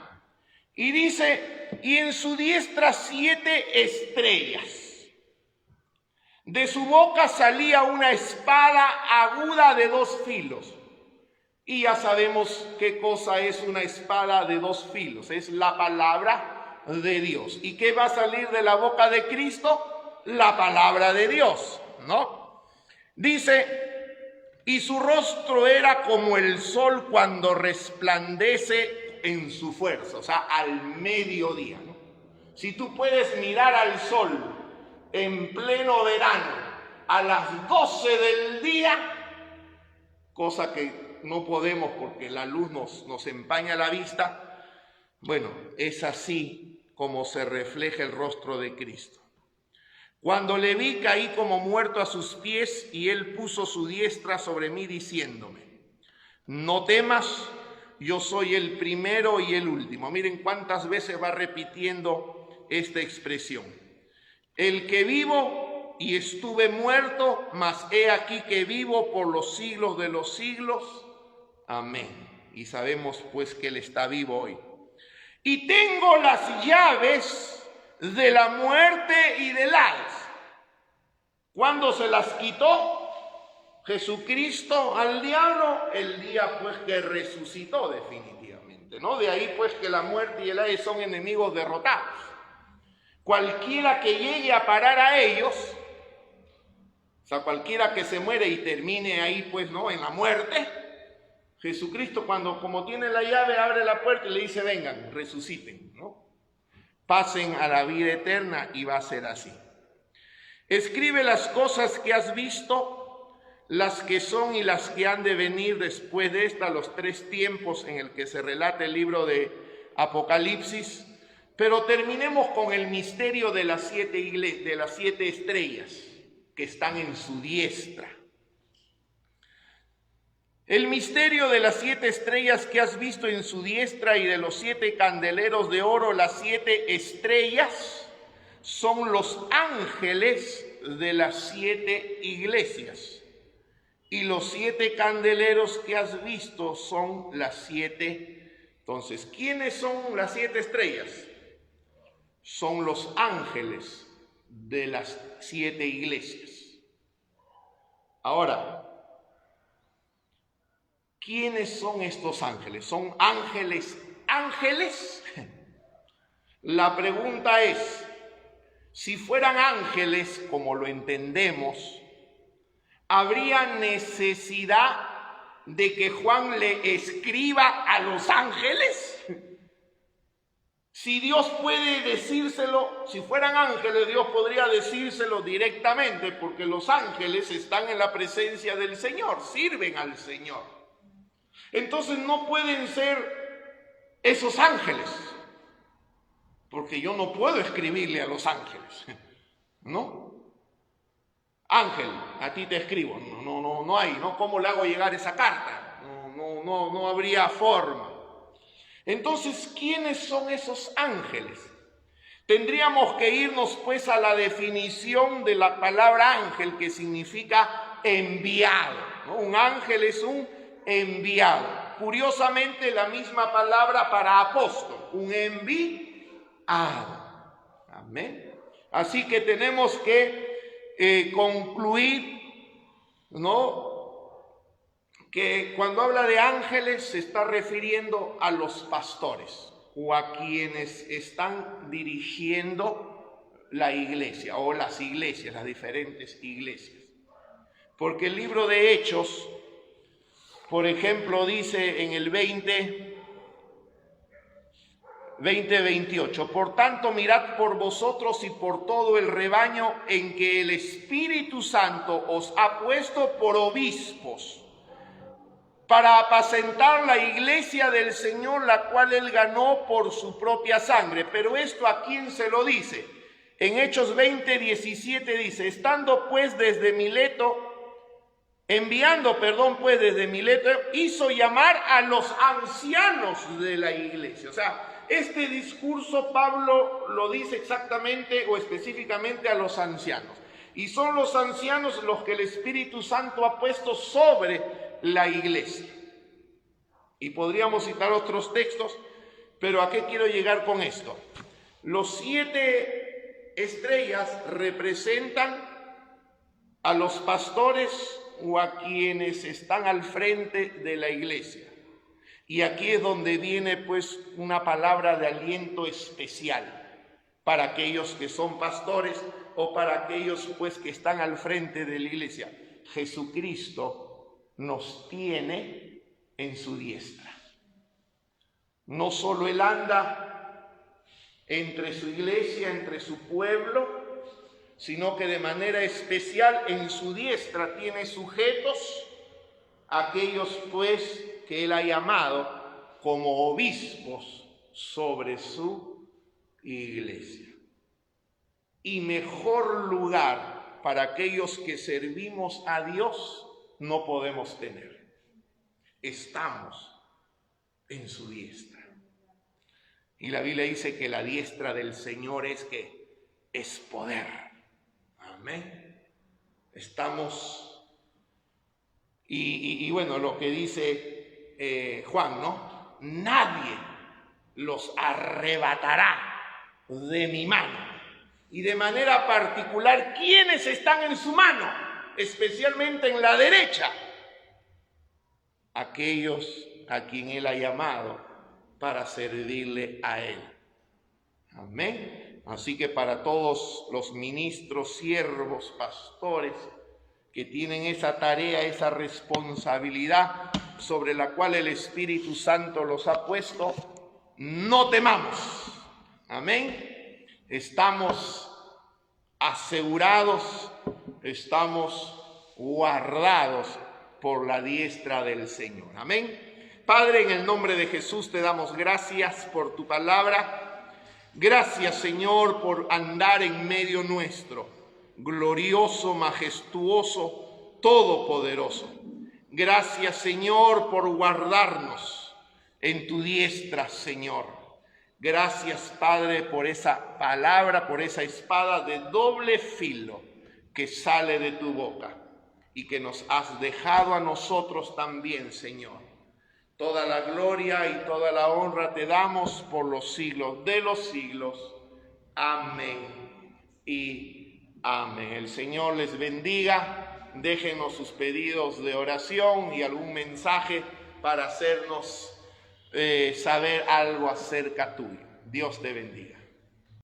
[SPEAKER 1] Y dice, y en su diestra 7 estrellas. De su boca salía una espada aguda de 2 filos. Y ya sabemos qué cosa es una espada de 2 filos, es la palabra de Dios. ¿Y qué va a salir de la boca de Cristo? La palabra de Dios, ¿no? Dice, y su rostro era como el sol cuando resplandece en su fuerza, o sea, al mediodía, ¿no? Si tú puedes mirar al sol en pleno verano a las 12 del día, cosa que no podemos porque la luz nos empaña la vista, bueno, es así como se refleja el rostro de Cristo. Cuando le vi, caí como muerto a sus pies, y Él puso su diestra sobre mí diciéndome, no temas, yo soy el primero y el último. Miren cuántas veces va repitiendo esta expresión. El que vivo y estuve muerto, mas he aquí que vivo por los siglos de los siglos. Amén. Y sabemos pues que Él está vivo hoy. Y tengo las llaves de la muerte y del Hades. ¿Cuándo se las quitó Jesucristo al diablo? El día pues que resucitó definitivamente, ¿no? De ahí pues que la muerte y el Hades son enemigos derrotados. Cualquiera que llegue a parar a ellos, o sea, cualquiera que se muere y termine ahí pues, ¿no? En la muerte, Jesucristo cuando como tiene la llave abre la puerta y le dice, vengan, resuciten, ¿no? Pasen a la vida eterna, y va a ser así. Escribe las cosas que has visto, las que son y las que han de venir después de esta, los 3 tiempos en el que se relata el libro de Apocalipsis. Pero terminemos con el misterio de las 7 estrellas que están en su diestra. El misterio de las 7 estrellas que has visto en su diestra y de los 7 candeleros de oro, las 7 estrellas son los ángeles de las 7 iglesias. Y los 7 candeleros que has visto son las 7. Entonces, ¿quiénes son las 7 estrellas? Son los ángeles de las 7 iglesias. Ahora, ¿quiénes son estos ángeles? ¿Son ángeles? La pregunta es, si fueran ángeles, como lo entendemos, ¿habría necesidad de que Juan le escriba a los ángeles? Si Dios puede decírselo, si fueran ángeles, Dios podría decírselo directamente, porque los ángeles están en la presencia del Señor, sirven al Señor. Entonces no pueden ser esos ángeles, porque yo no puedo escribirle a los ángeles, ¿no? Ángel, a ti te escribo, no hay, ¿no? ¿Cómo le hago llegar esa carta? No habría forma. Entonces, ¿quiénes son esos ángeles? Tendríamos que irnos pues a la definición de la palabra ángel, que significa enviado, ¿no? Un ángel es un enviado. Curiosamente, la misma palabra para apóstol, un enviado. Amén. Así que tenemos que concluir, ¿no?, que cuando habla de ángeles se está refiriendo a los pastores o a quienes están dirigiendo la iglesia o las iglesias, las diferentes iglesias. Porque el libro de Hechos, por ejemplo, dice en el 20:28, por tanto mirad por vosotros y por todo el rebaño en que el Espíritu Santo os ha puesto por obispos, para apacentar la iglesia del Señor, la cual Él ganó por su propia sangre. Pero esto, ¿a quién se lo dice? En Hechos 20:17 dice, enviando pues desde Mileto, hizo llamar a los ancianos de la iglesia. O sea, este discurso Pablo lo dice exactamente o específicamente a los ancianos. Y son los ancianos los que el Espíritu Santo ha puesto sobre la iglesia. Y podríamos citar otros textos, pero ¿a qué quiero llegar con esto? Los 7 estrellas representan a los pastores o a quienes están al frente de la iglesia. Y aquí es donde viene pues una palabra de aliento especial para aquellos que son pastores o para aquellos pues que están al frente de la iglesia. Jesucristo nos tiene en su diestra. No solo Él anda entre su iglesia, entre su pueblo, sino que de manera especial en su diestra tiene sujetos aquellos pues que Él ha llamado como obispos sobre su iglesia. Y mejor lugar para aquellos que servimos a Dios no podemos tener. Estamos en su diestra. Y la Biblia dice que la diestra del Señor es poder. Amén. Estamos, y bueno, lo que dice Juan, ¿no? Nadie los arrebatará de mi mano. Y de manera particular, ¿quiénes están en su mano? Especialmente en la derecha, aquellos a quien Él ha llamado para servirle a Él. Amén. Así que para todos los ministros, siervos, pastores que tienen esa tarea, esa responsabilidad sobre la cual el Espíritu Santo los ha puesto, no temamos. Amén. Estamos asegurados, estamos guardados por la diestra del Señor. Amén. Padre, en el nombre de Jesús te damos gracias por tu palabra. Gracias, Señor, por andar en medio nuestro, glorioso, majestuoso, todopoderoso. Gracias, Señor, por guardarnos en tu diestra, Señor. Gracias, Padre, por esa palabra, por esa espada de doble filo que sale de tu boca y que nos has dejado a nosotros también, Señor. Toda la gloria y toda la honra te damos por los siglos de los siglos. Amén y amén. El Señor les bendiga. Déjenos sus pedidos de oración y algún mensaje para hacernos saber algo acerca tuyo. Dios te bendiga.